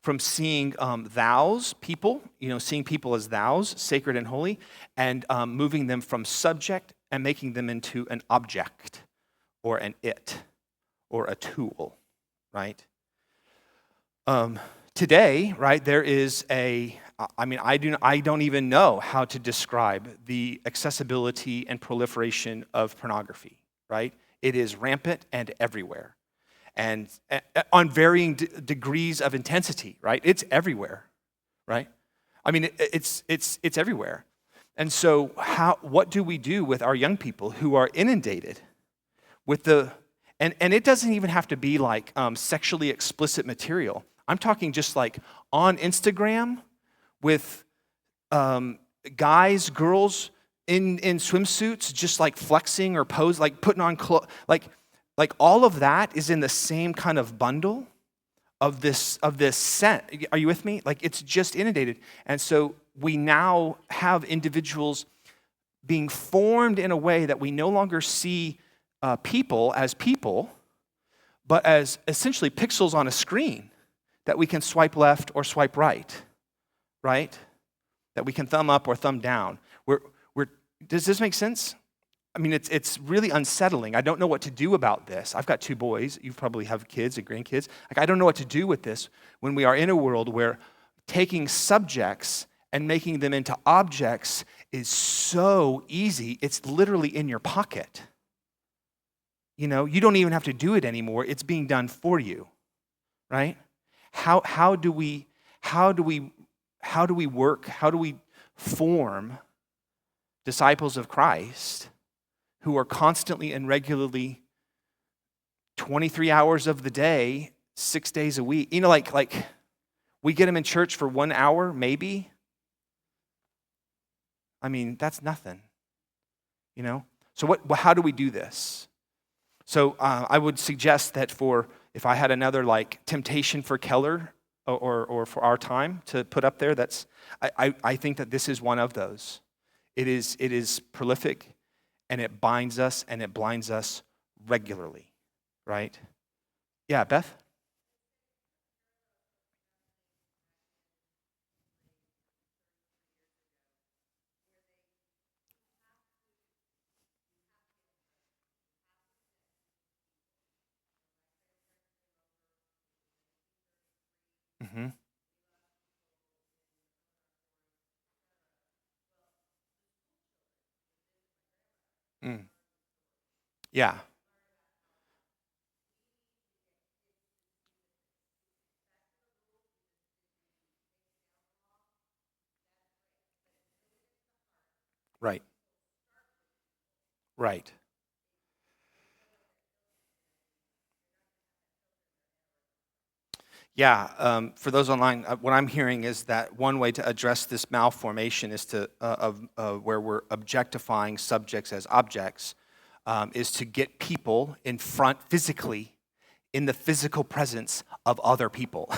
from seeing thous, people, seeing people as thous, sacred and holy, and moving them from subject and making them into an object or an it or a tool, right? Today, right, there is I don't even know how to describe the accessibility and proliferation of pornography, right? It is rampant and everywhere. And on varying degrees of intensity, right? It's everywhere, right? I mean, it's everywhere. And so what do we do with our young people who are inundated with and it doesn't even have to be like sexually explicit material. I'm talking just like on Instagram with guys, girls in swimsuits, just like flexing or pose, like putting on clothes, like all of that is in the same kind of bundle of this scent. Are you with me? Like it's just inundated, and so we now have individuals being formed in a way that we no longer see people as people, but as essentially pixels on a screen that we can swipe left or swipe right? That we can thumb up or thumb down. Does this make sense? I mean, it's really unsettling. I don't know what to do about this. I've got 2 boys. You probably have kids and grandkids. Like, I don't know what to do with this when we are in a world where taking subjects and making them into objects is so easy. It's literally in your pocket. You don't even have to do it anymore. It's being done for you, right? How do we work? How do we form disciples of Christ who are constantly and regularly 23 hours of the day, 6 days a week? Like we get them in church for 1 hour, maybe. I mean, that's nothing, So how do we do this? So I would suggest that if I had another like temptation for Keller or for our time to put up there, I think that this is one of those. It is prolific, and it binds us and it blinds us regularly, right? Yeah, Beth? Mm-hmm. Mm. Yeah. Right. Right. Yeah, for those online, what I'm hearing is that one way to address this malformation is to where we're objectifying subjects as objects, is to get people in front physically, in the physical presence of other people.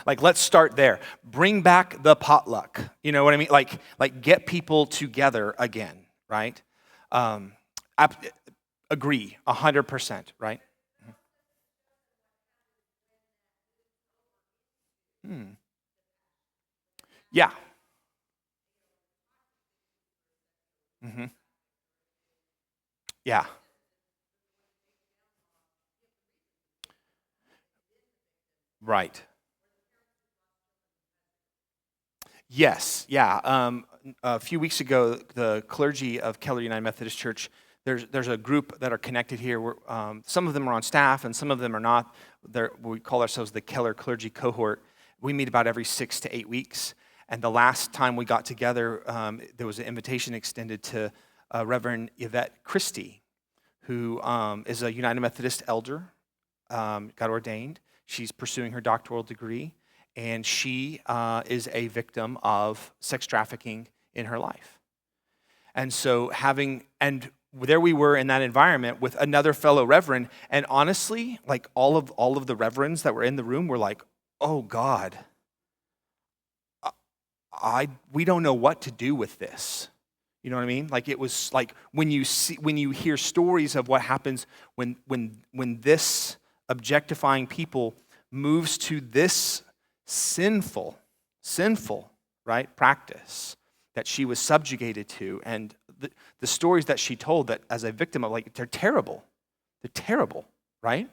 Like, let's start there. Bring back the potluck. You know what I mean? Like get people together again, right? Um, ap- Agree, 100%, right? Hmm. Yeah. Hmm. Yeah. Right. Yes, yeah. A few weeks ago, the clergy of Keller United Methodist Church, there's a group that are connected here. Some of them are on staff, and some of them are not. We call ourselves the Keller Clergy Cohort. We meet about every 6 to 8 weeks. And the last time we got together, there was an invitation extended to Reverend Yvette Christie, who is a United Methodist elder, got ordained. She's pursuing her doctoral degree, and she is a victim of sex trafficking in her life. And so and there we were in that environment with another fellow reverend, and honestly, like all of the reverends that were in the room were like, "Oh God, we don't know what to do with this." You know what I mean? Like, it was like when you hear stories of what happens when this objectifying people moves to this sinful, right, practice that she was subjugated to, and the stories that she told that as a victim of, like, they're terrible, right?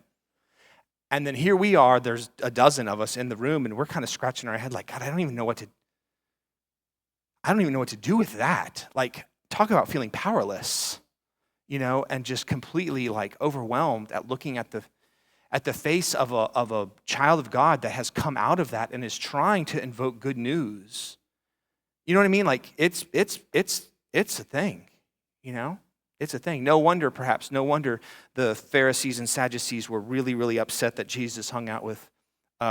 And then here we are, there's a dozen of us in the room, and we're kind of scratching our head like, God, I don't even know what to do with that. Like, talk about feeling powerless, and just completely, like, overwhelmed at looking at the face of a child of God that has come out of that and is trying to invoke good news. You know what I mean? Like, it's a thing, It's a thing. No wonder the Pharisees and Sadducees were really, really upset that Jesus hung out with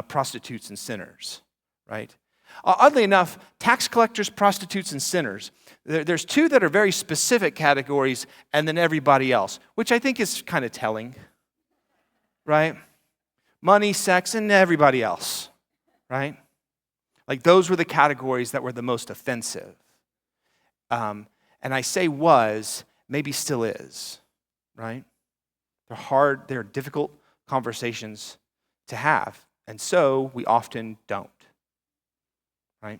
prostitutes and sinners, right? Oddly enough, tax collectors, prostitutes, and sinners. There's two that are very specific categories, and then everybody else, which I think is kind of telling, right? Money, sex, and everybody else, right? Like, those were the categories that were the most offensive. And I say was, maybe still is, right? They're hard, they're difficult conversations to have, and so we often don't, right?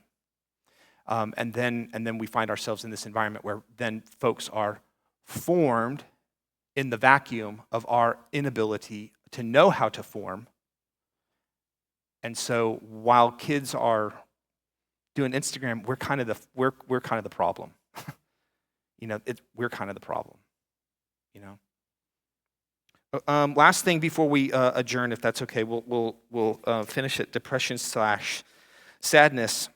And then we find ourselves in this environment where then folks are formed in the vacuum of our inability to know how to form. And so while kids are doing Instagram, we're kind of the problem. We're kind of the problem. Last thing before we adjourn, if that's okay, we'll finish it. Depression/sadness.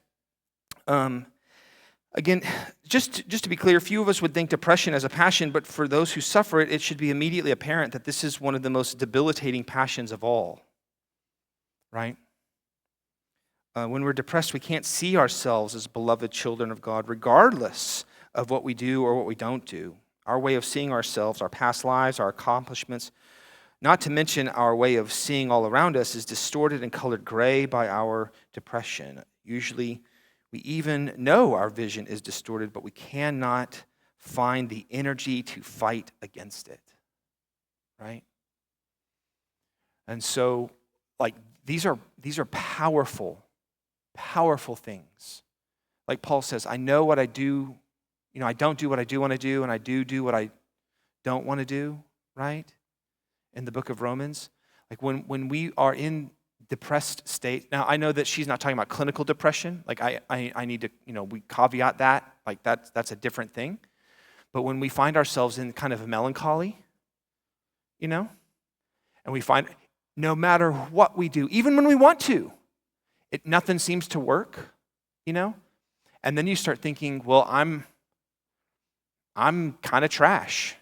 Again, just to be clear, few of us would think depression as a passion, but for those who suffer it, it should be immediately apparent that this is one of the most debilitating passions of all, right? When we're depressed, we can't see ourselves as beloved children of God, regardless of what we do or what we don't do. Our way of seeing ourselves, our past lives, our accomplishments, not to mention our way of seeing all around us, is distorted and colored gray by our depression. Usually, we even know our vision is distorted, but we cannot find the energy to fight against it, right? And so, like, these are powerful things. Like Paul says, I know what I do, I don't do what I do want to do, and I do what I don't want to do, right? In the book of Romans. Like, when we are in depressed state. Now, I know that she's not talking about clinical depression. Like, I need to, we caveat that. Like, that's a different thing. But when we find ourselves in kind of a melancholy, and we find no matter what we do, even when we want to, nothing seems to work, And then you start thinking, well, I'm kind of trash.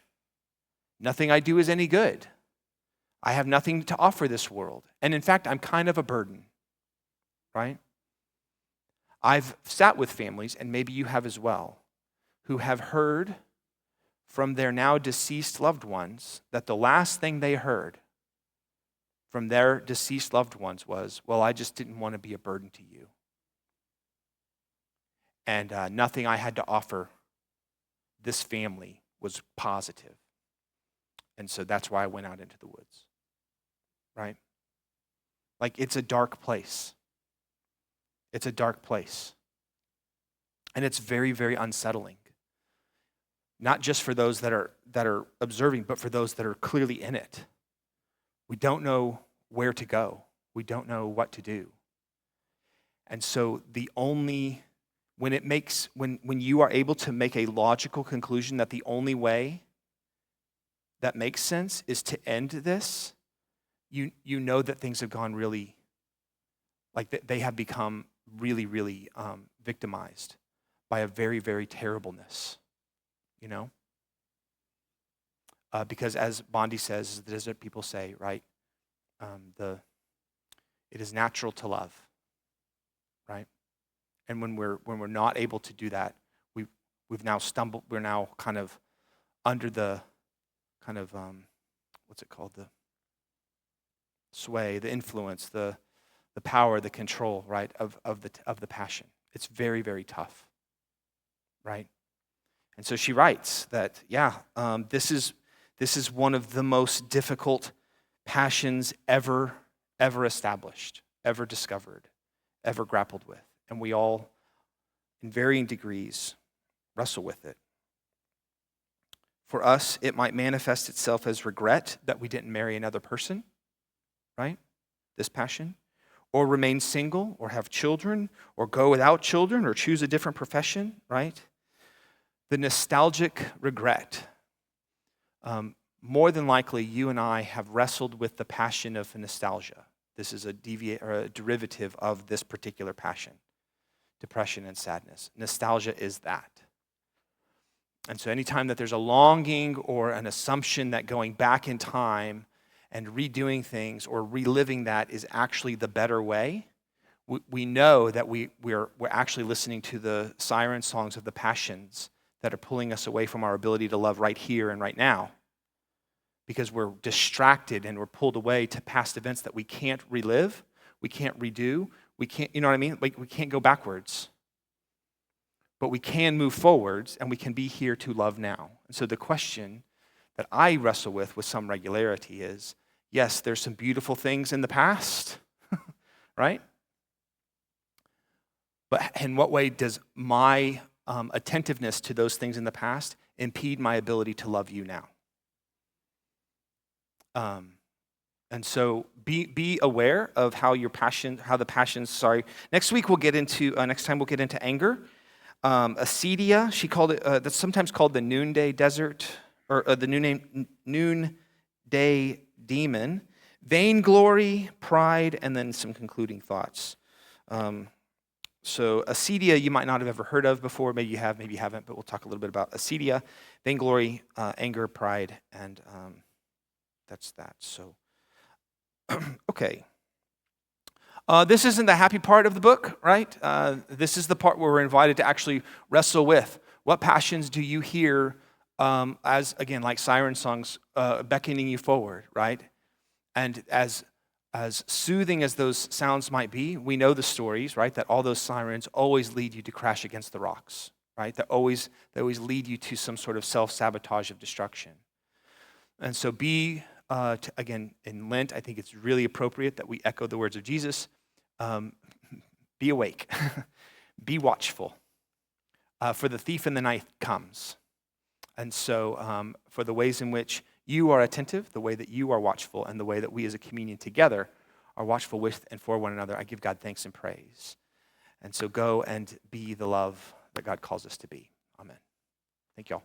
Nothing I do is any good. I have nothing to offer this world. And in fact, I'm kind of a burden, right? I've sat with families, and maybe you have as well, who have heard from their now deceased loved ones that the last thing they heard from their deceased loved ones was, well, I just didn't want to be a burden to you. And nothing I had to offer this family was positive. And so that's why I went out into the woods, right? Like, it's a dark place. It's a dark place. And it's very, very unsettling. Not just for those that are observing, but for those that are clearly in it. We don't know where to go. We don't know what to do. And so when you are able to make a logical conclusion that the only way that makes sense is to end this, you know that things have gone really, like they have become really, really victimized by a very, very terribleness, because as Bondi says, the desert people say, right, it is natural to love, right? And when we're not able to do that, we've now stumbled. We're now kind of under the kind of what's it called? The sway, the influence, the power, the control, right, of the passion. It's very, very tough, right? And so she writes that, this is one of the most difficult passions ever established, ever discovered, ever grappled with. And we all, in varying degrees, wrestle with it. For us, it might manifest itself as regret that we didn't marry another person, right? This passion. Or remain single, or have children, or go without children, or choose a different profession, right? The nostalgic regret. More than likely, you and I have wrestled with the passion of nostalgia. This is a derivative of this particular passion, depression and sadness. Nostalgia is that. And so anytime that there's a longing or an assumption that going back in time and redoing things or reliving that is actually the better way, we know that we're actually listening to the siren songs of the passions that are pulling us away from our ability to love right here and right now, because we're distracted and we're pulled away to past events that we can't relive, we can't redo, we can't, you know what I mean? Like, we can't go backwards. But we can move forwards, and we can be here to love now. And so the question that I wrestle with some regularity is, yes, there's some beautiful things in the past, right? But in what way does my attentiveness to those things in the past impede my ability to love you now? And so be aware of how the passions. Next time we'll get into anger. Acedia, she called it. That's sometimes called the noonday desert, or the noonday demon. Vainglory, pride, and then some concluding thoughts. So acedia, you might not have ever heard of before. Maybe you have, maybe you haven't. But we'll talk a little bit about acedia, vainglory, anger, pride, and that's that. So, okay. This isn't the happy part of the book, right? This is the part where we're invited to actually wrestle with what passions do you hear as, again, like siren songs beckoning you forward, right? And as soothing as those sounds might be, we know the stories, right? That all those sirens always lead you to crash against the rocks, right? They always lead you to some sort of self-sabotage of destruction. And so again, in Lent, I think it's really appropriate that we echo the words of Jesus. Be awake, be watchful, for the thief in the night comes. And so for the ways in which you are attentive, the way that you are watchful, and the way that we as a communion together are watchful with and for one another, I give God thanks and praise. And so go and be the love that God calls us to be. Amen. Thank you all.